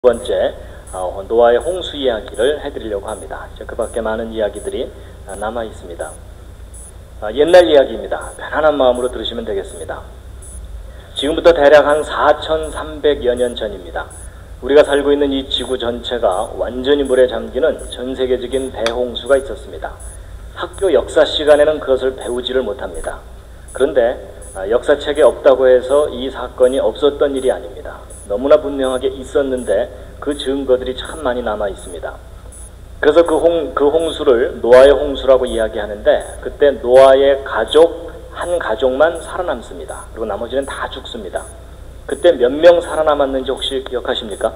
번째 노아의 홍수 이야기를 해드리려고 합니다. 그 밖에 많은 이야기들이 남아 있습니다. 옛날 이야기입니다. 편안한 마음으로 들으시면 되겠습니다. 지금부터 대략 한 4,300여 년 전입니다. 우리가 살고 있는 이 지구 전체가 완전히 물에 잠기는 전 세계적인 대홍수가 있었습니다. 학교 역사 시간에는 그것을 배우지를 못합니다. 그런데 역사책에 없다고 해서 이 사건이 없었던 일이 아닙니다. 너무나 분명하게 있었는데 그 증거들이 참 많이 남아 있습니다. 그래서 그 홍수를 노아의 홍수라고 이야기하는데, 그때 노아의 가족 한 가족만 살아남습니다. 그리고 나머지는 다 죽습니다. 그때 몇 명 살아남았는지 혹시 기억하십니까?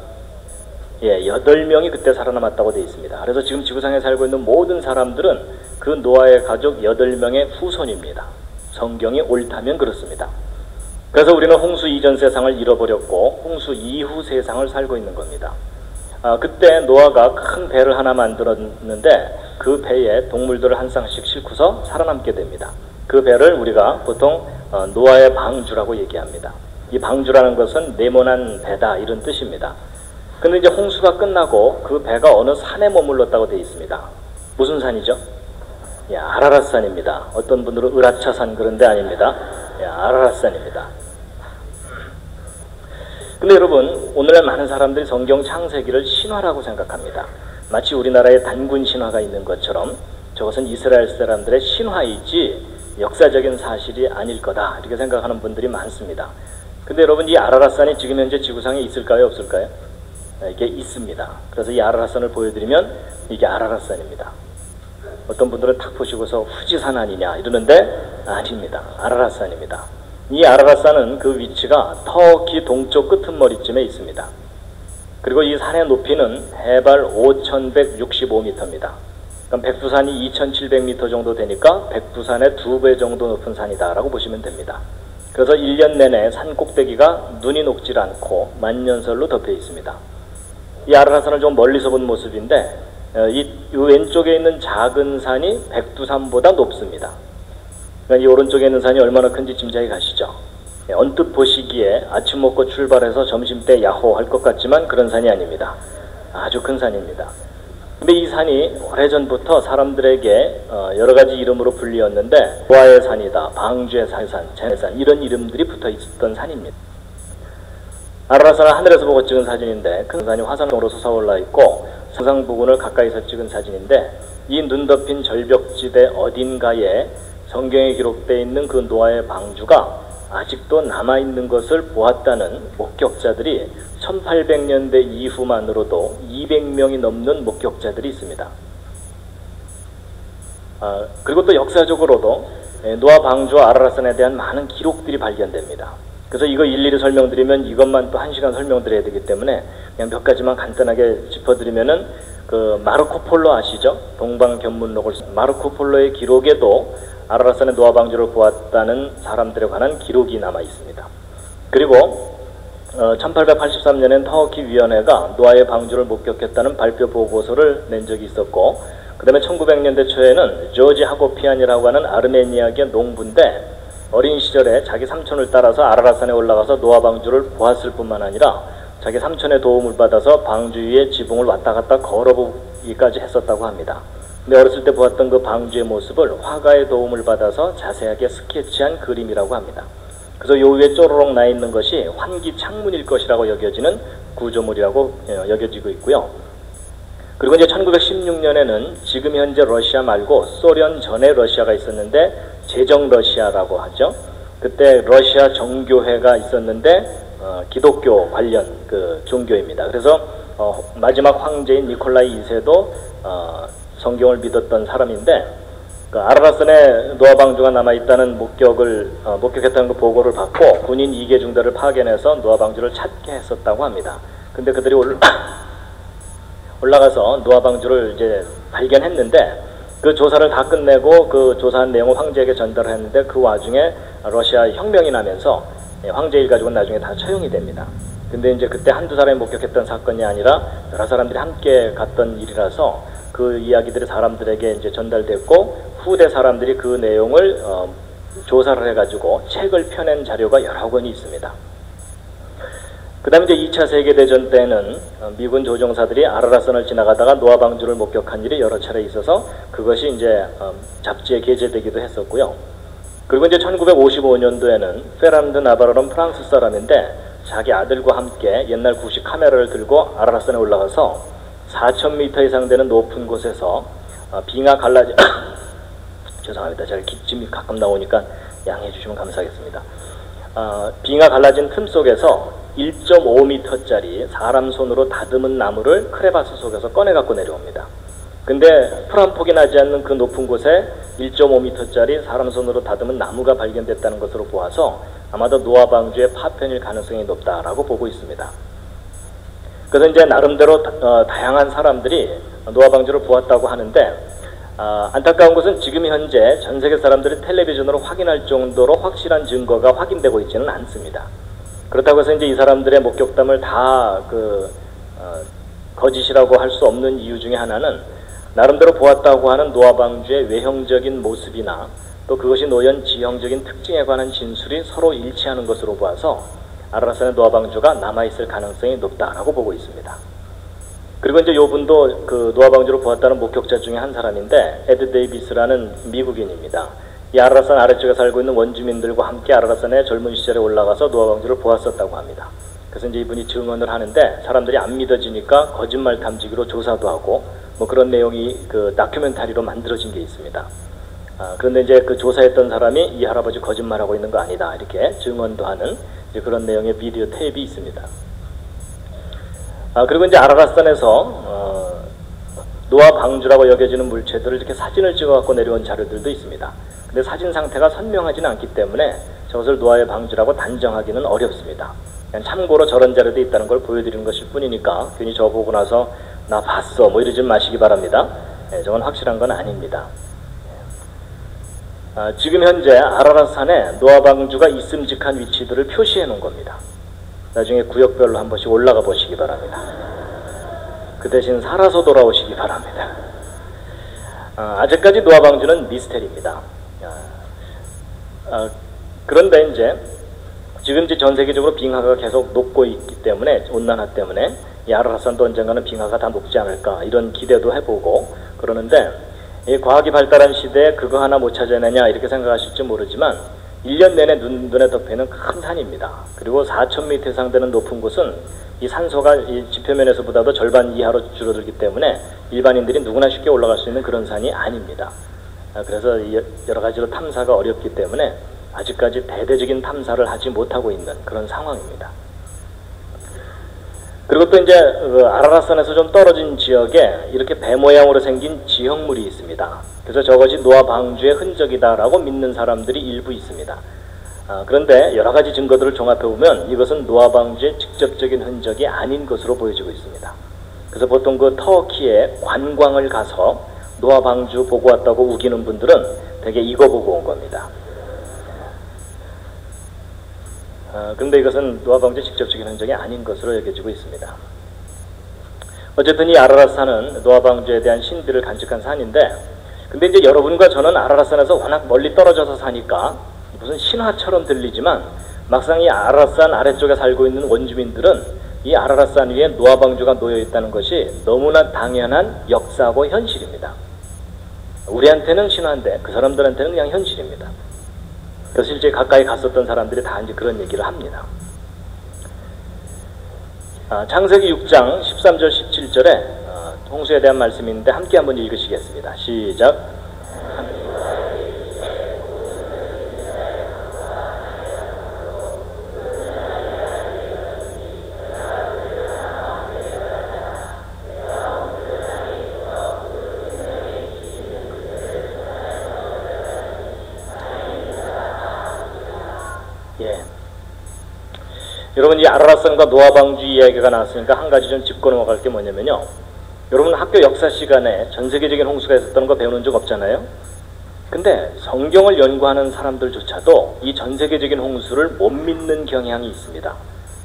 예, 8명이 그때 살아남았다고 되어 있습니다. 그래서 지금 지구상에 살고 있는 모든 사람들은 그 노아의 가족 8명의 후손입니다. 성경이 옳다면 그렇습니다. 그래서 우리는 홍수 이전 세상을 잃어버렸고 홍수 이후 세상을 살고 있는 겁니다. 그때 노아가 큰 배를 하나 만들었는데 그 배에 동물들을 한 쌍씩 싣고서 살아남게 됩니다. 그 배를 우리가 보통 노아의 방주라고 얘기합니다. 이 방주라는 것은 네모난 배다 이런 뜻입니다. 근데 이제 홍수가 끝나고 그 배가 어느 산에 머물렀다고 되어 있습니다. 무슨 산이죠? 예, 아라랏산입니다. 어떤 분들은 으라차산 그런 데 아닙니다. 예, 아라랏산입니다. 근데 여러분, 오늘날 많은 사람들이 성경 창세기를 신화라고 생각합니다. 마치 우리나라에 단군 신화가 있는 것처럼 저것은 이스라엘 사람들의 신화이지 역사적인 사실이 아닐 거다 이렇게 생각하는 분들이 많습니다. 근데 여러분, 이 아라랏산이 지금 현재 지구상에 있을까요, 없을까요? 이게 있습니다. 그래서 이 아라랏산을 보여드리면 이게 아라랏산입니다. 어떤 분들은 탁 보시고서 후지산 아니냐 이러는데 아닙니다. 아라랏산입니다. 이 아라랏산은 그 위치가 터키 동쪽 끄트머리쯤에 있습니다. 그리고 이 산의 높이는 해발 5,165m입니다. 그럼 백두산이 2,700m 정도 되니까 백두산의 2배 정도 높은 산이다라고 보시면 됩니다. 그래서 1년 내내 산 꼭대기가 눈이 녹질 않고 만년설로 덮여 있습니다. 이 아라랏산을 좀 멀리서 본 모습인데 이 왼쪽에 있는 작은 산이 백두산보다 높습니다. 이 오른쪽에 있는 산이 얼마나 큰지 짐작이 가시죠? 언뜻 보시기에 아침 먹고 출발해서 점심때 야호 할 것 같지만 그런 산이 아닙니다. 아주 큰 산입니다. 근데 이 산이 오래전부터 사람들에게 여러 가지 이름으로 불리었는데 노아의 산이다, 방주의 산, 제네산 이런 이름들이 붙어 있었던 산입니다. 아라랏산은 하늘에서 보고 찍은 사진인데 큰 산이 화산으로 솟아올라 있고 상상 부근을 가까이서 찍은 사진인데, 이 눈 덮인 절벽지대 어딘가에 성경에 기록되어 있는 그 노아의 방주가 아직도 남아있는 것을 보았다는 목격자들이 1800년대 이후만으로도 200명이 넘는 목격자들이 있습니다. 그리고 또 역사적으로도 노아 방주와 아라랏산에 대한 많은 기록들이 발견됩니다. 그래서 이거 일일이 설명드리면 이것만 또 1시간 설명드려야 되기 때문에 그냥 몇 가지만 간단하게 짚어드리면은, 그 마르코 폴로 아시죠? 동방견문록을 마르코 폴로의 기록에도 아라랏산의 노아 방주를 보았다는 사람들에 관한 기록이 남아 있습니다. 그리고 1883년엔 터키 위원회가 노아의 방주를 목격했다는 발표 보고서를 낸 적이 있었고, 그 다음에 1900년대 초에는 조지 하고피안이라고 하는 아르메니아계 농부인데 어린 시절에 자기 삼촌을 따라서 아라랏산에 올라가서 노아 방주를 보았을 뿐만 아니라 자기 삼촌의 도움을 받아서 방주 위에 지붕을 왔다 갔다 걸어보기까지 했었다고 합니다. 근데 어렸을 때 보았던 그 방주의 모습을 화가의 도움을 받아서 자세하게 스케치한 그림이라고 합니다. 그래서 요 위에 쪼로록 나 있는 것이 환기 창문일 것이라고 여겨지는 구조물이라고 여겨지고 있고요. 그리고 이제 1916년에는 지금 현재 러시아 말고 소련 전에 러시아가 있었는데 제정 러시아라고 하죠. 그때 러시아 정교회가 있었는데 기독교 관련 그 종교입니다. 그래서 마지막 황제인 니콜라이 2세도 성경을 믿었던 사람인데, 그 아라랏산에 노아 방주가 남아있다는 목격했다는 그 보고를 받고 군인 2개 중대를 파견해서 노아 방주를 찾게 했었다고 합니다. 근데 그들이 올라가서 노아 방주를 이제 발견했는데 그 조사를 다 끝내고 그 조사한 내용을 황제에게 전달을 했는데 그 와중에 러시아 혁명이 나면서 황제 일가족은 나중에 다 처형이 됩니다. 근데 이제 그때 한두 사람이 목격했던 사건이 아니라 여러 사람들이 함께 갔던 일이라서 그 이야기들이 사람들에게 이제 전달됐고, 후대 사람들이 그 내용을 조사를 해가지고 책을 펴낸 자료가 여러 권이 있습니다. 그 다음에 이제 2차 세계대전 때는 미군 조종사들이 아라라산을 지나가다가 노아 방주를 목격한 일이 여러 차례 있어서 그것이 이제 잡지에 게재되기도 했었고요. 그리고 이제 1955년도에는 페란드 나바로는 프랑스 사람인데 자기 아들과 함께 옛날 구식 카메라를 들고 아라라산에 올라가서 4,000m 이상 되는 높은 곳에서 빙하 갈라진 죄송합니다. 제가 기침이 가끔 나오니까 양해해 주시면 감사하겠습니다. 빙하 갈라진 틈 속에서 1.5m짜리 사람 손으로 다듬은 나무를 크레바스 속에서 꺼내 갖고 내려옵니다. 근데 풀 한 폭이 나지 않는 그 높은 곳에 1.5m짜리 사람 손으로 다듬은 나무가 발견됐다는 것으로 보아서 아마도 노아 방주의 파편일 가능성이 높다라고 보고 있습니다. 그래서 이제 나름대로 다양한 사람들이 노아 방주를 보았다고 하는데 안타까운 것은 지금 현재 전 세계 사람들이 텔레비전으로 확인할 정도로 확실한 증거가 확인되고 있지는 않습니다. 그렇다고 해서 이제 이 사람들의 목격담을 다 거짓이라고 할 수 없는 이유 중에 하나는 나름대로 보았다고 하는 노아 방주의 외형적인 모습이나 또 그것이 놓연 지형적인 특징에 관한 진술이 서로 일치하는 것으로 보아서 아라라산의 노아 방주가 남아있을 가능성이 높다라고 보고 있습니다. 그리고 이제 이분도 그 노아 방주를 보았다는 목격자 중에 한 사람인데 에드 데이비스라는 미국인입니다. 이 아라라산 아래쪽에 살고 있는 원주민들과 함께 아라라산에 젊은 시절에 올라가서 노아 방주를 보았었다고 합니다. 그래서 이제 이분이 증언을 하는데 사람들이 안 믿어지니까 거짓말 탐지기로 조사도 하고 뭐 그런 내용이 그 다큐멘터리로 만들어진 게 있습니다. 그런데 이제 그 조사했던 사람이 이 할아버지 거짓말하고 있는 거 아니다 이렇게 증언도 하는 이제 그런 내용의 비디오 테이프가 있습니다. 그리고 이제 아라라산에서 노아 방주라고 여겨지는 물체들을 이렇게 사진을 찍어 갖고 내려온 자료들도 있습니다. 근데 사진 상태가 선명하지는 않기 때문에 저것을 노아의 방주라고 단정하기는 어렵습니다. 그냥 참고로 저런 자료도 있다는 걸 보여드리는 것일 뿐이니까 괜히 저보고 나서 나 봤어 뭐 이러지 마시기 바랍니다. 저건 확실한 건 아닙니다. 지금 현재 아라라산에 노아 방주가 있음직한 위치들을 표시해 놓은 겁니다. 나중에 구역별로 한 번씩 올라가 보시기 바랍니다. 그 대신 살아서 돌아오시기 바랍니다. 아직까지 노아 방주는 미스테리입니다. 그런데 이제 지금 이제 전 세계적으로 빙하가 계속 녹고 있기 때문에 온난화 때문에 이 아라라산도 언젠가는 빙하가 다 녹지 않을까 이런 기대도 해보고 그러는데 이 과학이 발달한 시대에 그거 하나 못 찾아내냐 이렇게 생각하실지 모르지만 1년 내내 눈에 덮여있는 큰 산입니다. 그리고 4,000m 이상 되는 높은 곳은 이 산소가 이 지표면에서보다도 절반 이하로 줄어들기 때문에 일반인들이 누구나 쉽게 올라갈 수 있는 그런 산이 아닙니다. 그래서 여러 가지로 탐사가 어렵기 때문에 아직까지 대대적인 탐사를 하지 못하고 있는 그런 상황입니다. 그리고 또 이제 아라라산에서 좀 떨어진 지역에 이렇게 배 모양으로 생긴 지형물이 있습니다. 그래서 저것이 노아 방주의 흔적이다라고 믿는 사람들이 일부 있습니다. 그런데 여러 가지 증거들을 종합해보면 이것은 노아 방주의 직접적인 흔적이 아닌 것으로 보여지고 있습니다. 그래서 보통 그 터키에 관광을 가서 노아 방주 보고 왔다고 우기는 분들은 되게 이거 보고 온 겁니다. 그런데 이것은 노아 방주의 직접적인 흔적이 아닌 것으로 여겨지고 있습니다. 어쨌든 이 아라라산은 노아 방주에 대한 신비를 간직한 산인데 근데 이제 여러분과 저는 아라라산에서 워낙 멀리 떨어져서 사니까 무슨 신화처럼 들리지만 막상 이 아라라산 아래쪽에 살고 있는 원주민들은 이 아라라산 위에 노아 방주가 놓여 있다는 것이 너무나 당연한 역사고 현실입니다. 우리한테는 신화인데 그 사람들한테는 그냥 현실입니다. 그래서 실제 가까이 갔었던 사람들이 다 이제 그런 얘기를 합니다. 창세기 6장 13절 17절에 홍수에 대한 말씀인데 함께 한번 읽으시겠습니다. 시작. 여러분 이 아라라산과 노아 방주 이야기가 나왔으니까 한 가지 좀 짚고 넘어갈 게 뭐냐면요. 여러분 학교 역사 시간에 전 세계적인 홍수가 있었다는 거 배우는 적 없잖아요. 근데 성경을 연구하는 사람들조차도 이 전 세계적인 홍수를 못 믿는 경향이 있습니다.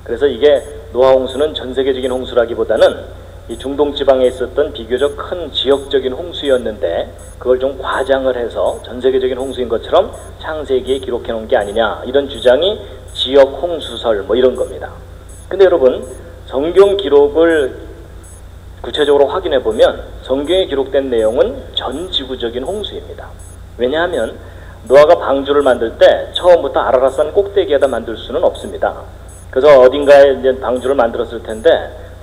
그래서 이게 노아 홍수는 전 세계적인 홍수라기보다는 이 중동 지방에 있었던 비교적 큰 지역적인 홍수였는데 그걸 좀 과장을 해서 전 세계적인 홍수인 것처럼 창세기에 기록해 놓은 게 아니냐 이런 주장이 지역 홍수설 뭐 이런 겁니다. 근데 여러분, 성경 기록을 구체적으로 확인해 보면 성경에 기록된 내용은 전 지구적인 홍수입니다. 왜냐하면 노아가 방주를 만들 때 처음부터 아라랏산 꼭대기에다 만들 수는 없습니다. 그래서 어딘가에 이제 방주를 만들었을 텐데,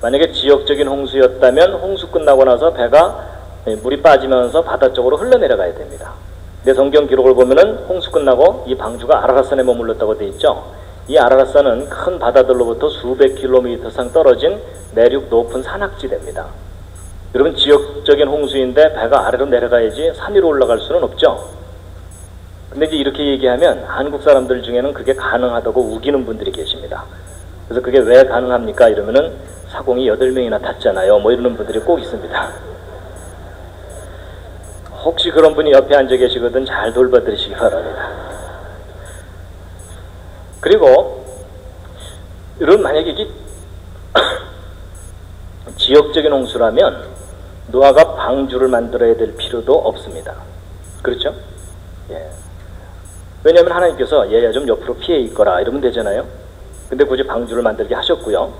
만약에 지역적인 홍수였다면 홍수 끝나고 나서 배가 물이 빠지면서 바다 쪽으로 흘러내려가야 됩니다. 근데 성경 기록을 보면은 홍수 끝나고 이 방주가 아라랏산에 머물렀다고 돼 있죠. 이 아라랏산은 큰 바다들로부터 수백 킬로미터 상 떨어진 내륙 높은 산악지대입니다. 여러분, 지역적인 홍수인데 배가 아래로 내려가야지 산 위로 올라갈 수는 없죠. 근데 이제 이렇게 얘기하면 한국 사람들 중에는 그게 가능하다고 우기는 분들이 계십니다. 그래서 그게 왜 가능합니까? 이러면은 사공이 8명이나 탔잖아요. 뭐 이러는 분들이 꼭 있습니다. 혹시 그런 분이 옆에 앉아 계시거든 잘 돌봐드리시기 바랍니다. 그리고 이런 만약에 이게 지역적인 홍수라면 노아가 방주를 만들어야 될 필요도 없습니다. 그렇죠? 예. 왜냐하면 하나님께서 얘야 좀 옆으로 피해 있거라 이러면 되잖아요. 근데 굳이 방주를 만들게 하셨고요.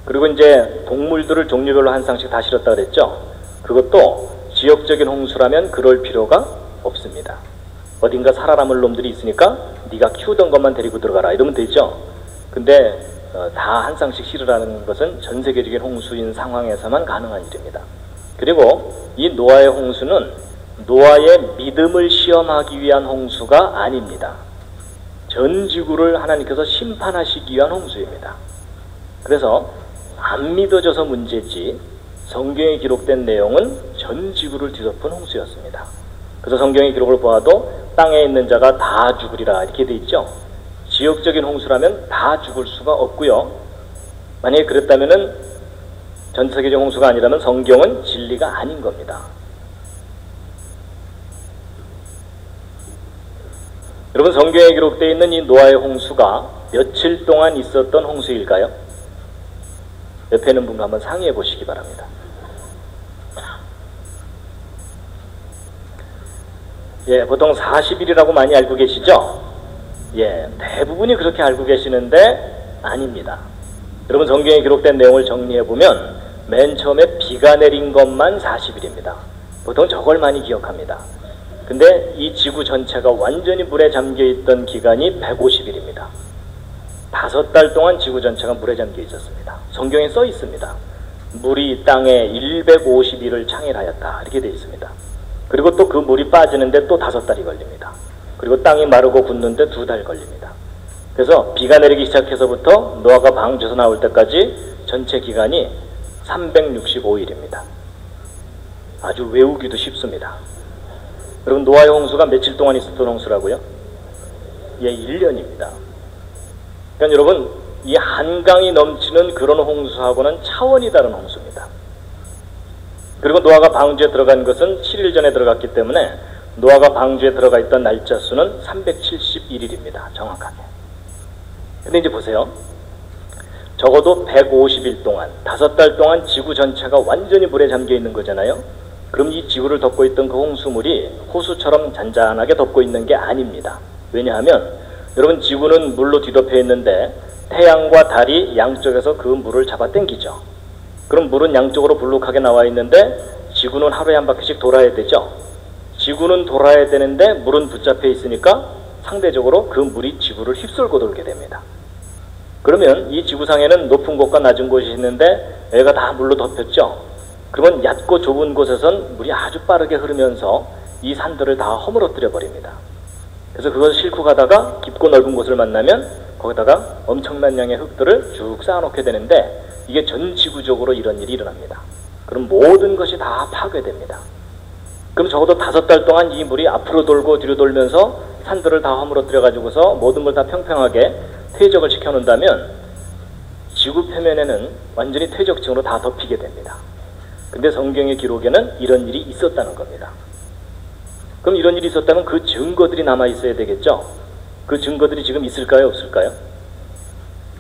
그리고 이제 동물들을 종류별로 한 쌍씩 다 실었다 그랬죠. 그것도 지역적인 홍수라면 그럴 필요가 없습니다. 어딘가 살아남을 놈들이 있으니까 네가 키우던 것만 데리고 들어가라 이러면 되죠. 근데 다 한 쌍씩 실으라는 것은 전 세계적인 홍수인 상황에서만 가능한 일입니다. 그리고 이 노아의 홍수는 노아의 믿음을 시험하기 위한 홍수가 아닙니다. 전 지구를 하나님께서 심판하시기 위한 홍수입니다. 그래서 안 믿어져서 문제지 성경에 기록된 내용은 전 지구를 뒤덮은 홍수였습니다. 그래서 성경의 기록을 보아도 땅에 있는 자가 다 죽으리라 이렇게 돼 있죠. 지역적인 홍수라면 다 죽을 수가 없고요. 만약에 그랬다면은 전 세계적 홍수가 아니라면 성경은 진리가 아닌 겁니다. 여러분, 성경에 기록되어 있는 이 노아의 홍수가 며칠 동안 있었던 홍수일까요? 옆에 있는 분과 한번 상의해 보시기 바랍니다. 예, 보통 40일이라고 많이 알고 계시죠? 예, 대부분이 그렇게 알고 계시는데 아닙니다. 여러분, 성경에 기록된 내용을 정리해 보면 맨 처음에 비가 내린 것만 40일입니다. 보통 저걸 많이 기억합니다. 근데 이 지구 전체가 완전히 물에 잠겨 있던 기간이 150일입니다. 5달 동안 지구 전체가 물에 잠겨 있었습니다. 성경에 써 있습니다. 물이 땅에 150일을 창일하였다 이렇게 되어 있습니다. 그리고 또 그 물이 빠지는데 또 5달이 걸립니다. 그리고 땅이 마르고 굳는데 2달 걸립니다. 그래서 비가 내리기 시작해서부터 노아가 방주에서 나올 때까지 전체 기간이 365일입니다. 아주 외우기도 쉽습니다. 여러분, 노아의 홍수가 며칠 동안 있었던 홍수라고요? 예, 1년입니다. 그러니까 여러분, 이 한강이 넘치는 그런 홍수하고는 차원이 다른 홍수입니다. 그리고 노아가 방주에 들어간 것은 7일 전에 들어갔기 때문에 노아가 방주에 들어가 있던 날짜 수는 371일입니다. 정확하게. 근데 이제 보세요. 적어도 150일 동안, 5달 동안 지구 전체가 완전히 물에 잠겨 있는 거잖아요. 그럼 이 지구를 덮고 있던 그 홍수물이 호수처럼 잔잔하게 덮고 있는 게 아닙니다. 왜냐하면 여러분, 지구는 물로 뒤덮여 있는데 태양과 달이 양쪽에서 그 물을 잡아당기죠. 그럼 물은 양쪽으로 불룩하게 나와 있는데 지구는 하루에 한 바퀴씩 돌아야 되죠. 지구는 돌아야 되는데 물은 붙잡혀 있으니까 상대적으로 그 물이 지구를 휩쓸고 돌게 됩니다. 그러면 이 지구상에는 높은 곳과 낮은 곳이 있는데 여기가 다 물로 덮였죠. 그러면 얕고 좁은 곳에선 물이 아주 빠르게 흐르면서 이 산들을 다 허물어뜨려 버립니다. 그래서 그것을 싣고 가다가 깊고 넓은 곳을 만나면 거기다가 엄청난 양의 흙들을 쭉 쌓아놓게 되는데 이게 전 지구적으로 이런 일이 일어납니다. 그럼 모든 것이 다 파괴됩니다. 그럼 적어도 5달 동안 이 물이 앞으로 돌고 뒤로 돌면서 산들을 다 허물어뜨려 가지고서 모든 걸 다 평평하게 퇴적을 시켜놓는다면 지구 표면에는 완전히 퇴적층으로 다 덮이게 됩니다. 근데 성경의 기록에는 이런 일이 있었다는 겁니다. 그럼 이런 일이 있었다면 그 증거들이 남아있어야 되겠죠? 그 증거들이 지금 있을까요? 없을까요?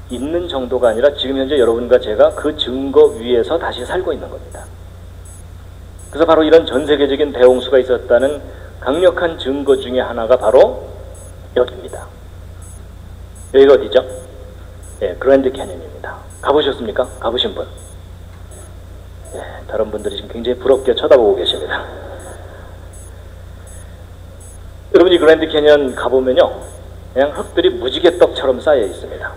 있는 정도가 아니라 지금 현재 여러분과 제가 그 증거 위에서 다시 살고 있는 겁니다. 그래서 바로 이런 전 세계적인 대홍수가 있었다는 강력한 증거 중에 하나가 바로 여기입니다. 여기가 어디죠? 예, 그랜드 캐년입니다. 가보셨습니까? 가보신 분? 예, 다른 분들이 지금 굉장히 부럽게 쳐다보고 계십니다. 여러분, 이 그랜드 캐년 가보면요, 그냥 흙들이 무지개떡처럼 쌓여 있습니다.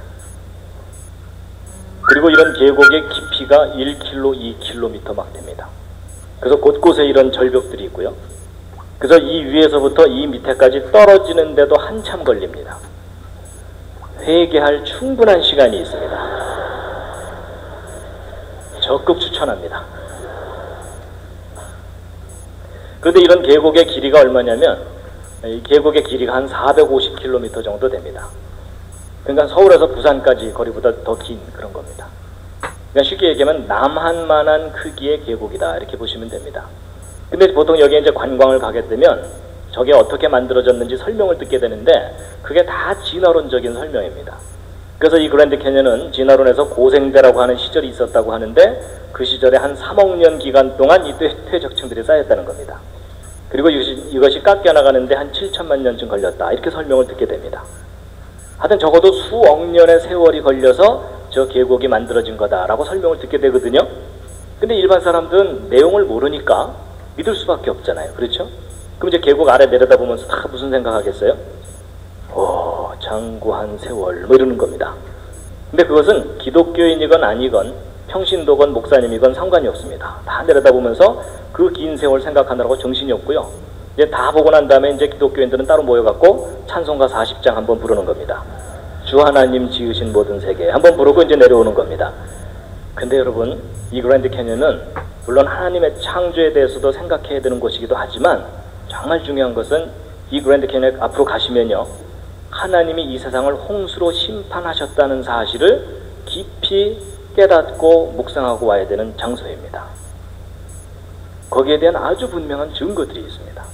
그리고 이런 계곡의 깊이가 1km, 2km 막 됩니다. 그래서 곳곳에 이런 절벽들이 있고요. 그래서 이 위에서부터 이 밑에까지 떨어지는데도 한참 걸립니다. 회개할 충분한 시간이 있습니다. 적극 추천합니다. 그런데 이런 계곡의 길이가 얼마냐면, 이 계곡의 길이가 한 450km 정도 됩니다. 그러니까 서울에서 부산까지 거리보다 더 긴 그런 겁니다. 그러니까 쉽게 얘기하면 남한만한 크기의 계곡이다, 이렇게 보시면 됩니다. 근데 보통 여기에 이제 관광을 가게 되면 저게 어떻게 만들어졌는지 설명을 듣게 되는데, 그게 다 진화론적인 설명입니다. 그래서 이 그랜드 캐년은 진화론에서 고생대라고 하는 시절이 있었다고 하는데, 그 시절에 한 3억 년 기간 동안 이 퇴적층들이 쌓였다는 겁니다. 그리고 이것이 깎여나가는데 한 7천만 년쯤 걸렸다, 이렇게 설명을 듣게 됩니다. 하여튼 적어도 수억 년의 세월이 걸려서 저 계곡이 만들어진 거다라고 설명을 듣게 되거든요. 근데 일반 사람들은 내용을 모르니까 믿을 수밖에 없잖아요. 그렇죠? 그럼 이제 계곡 아래 내려다보면서 다 무슨 생각하겠어요? 장구한 세월, 뭐 이러는 겁니다. 근데 그것은 기독교인이건 아니건 평신도건 목사님이건 상관이 없습니다. 다 내려다보면서 그 긴 세월 생각하느라고 정신이 없고요. 이제 다 보고 난 다음에 이제 기독교인들은 따로 모여갖고 찬송가 40장 한번 부르는 겁니다. 주 하나님 지으신 모든 세계 한번 부르고 이제 내려오는 겁니다. 근데 여러분, 이 그랜드 캐년은 물론 하나님의 창조에 대해서도 생각해야 되는 곳이기도 하지만, 정말 중요한 것은 이 그랜드 캐년 앞으로 가시면요, 하나님이 이 세상을 홍수로 심판하셨다는 사실을 깊이 깨닫고 묵상하고 와야 되는 장소입니다. 거기에 대한 아주 분명한 증거들이 있습니다.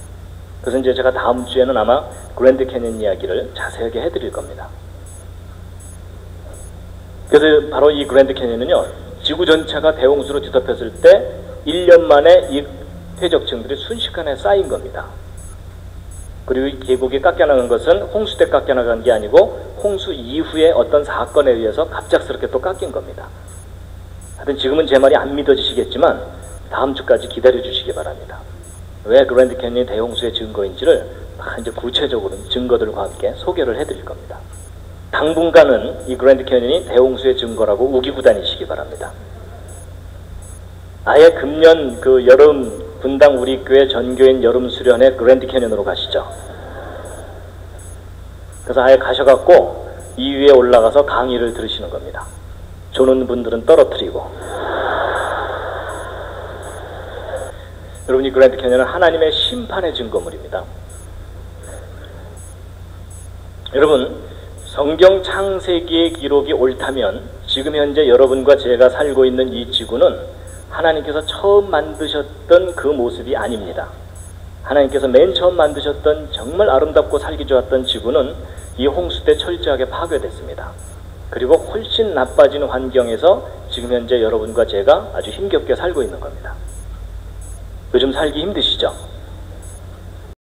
그래서 이제 제가 다음 주에는 아마 그랜드 캐년 이야기를 자세하게 해드릴 겁니다. 그래서 바로 이 그랜드 캐년은요, 지구 전체가 대홍수로 뒤덮였을 때 1년 만에 이 퇴적층들이 순식간에 쌓인 겁니다. 그리고 이 계곡이 깎여나간 것은 홍수 때 깎여나간 게 아니고 홍수 이후에 어떤 사건에 의해서 갑작스럽게 또 깎인 겁니다. 하여튼 지금은 제 말이 안 믿어지시겠지만 다음 주까지 기다려 주시기 바랍니다. 왜 그랜드 캐년이 대홍수의 증거인지를 이제 구체적으로 증거들과 함께 소개를 해드릴 겁니다. 당분간은 이 그랜드 캐년이 대홍수의 증거라고 우기고 다니시기 바랍니다. 아예 금년 그 여름 분당 우리 교회 전교인 여름 수련회 그랜드 캐년으로 가시죠. 그래서 아예 가셔갖고 이 위에 올라가서 강의를 들으시는 겁니다. 조는 분들은 떨어뜨리고. 여러분, 이 그랜드 캐년은 하나님의 심판의 증거물입니다. 여러분, 성경 창세기의 기록이 옳다면 지금 현재 여러분과 제가 살고 있는 이 지구는 하나님께서 처음 만드셨던 그 모습이 아닙니다. 하나님께서 맨 처음 만드셨던 정말 아름답고 살기 좋았던 지구는 이 홍수 때 철저하게 파괴됐습니다. 그리고 훨씬 나빠진 환경에서 지금 현재 여러분과 제가 아주 힘겹게 살고 있는 겁니다. 요즘 살기 힘드시죠?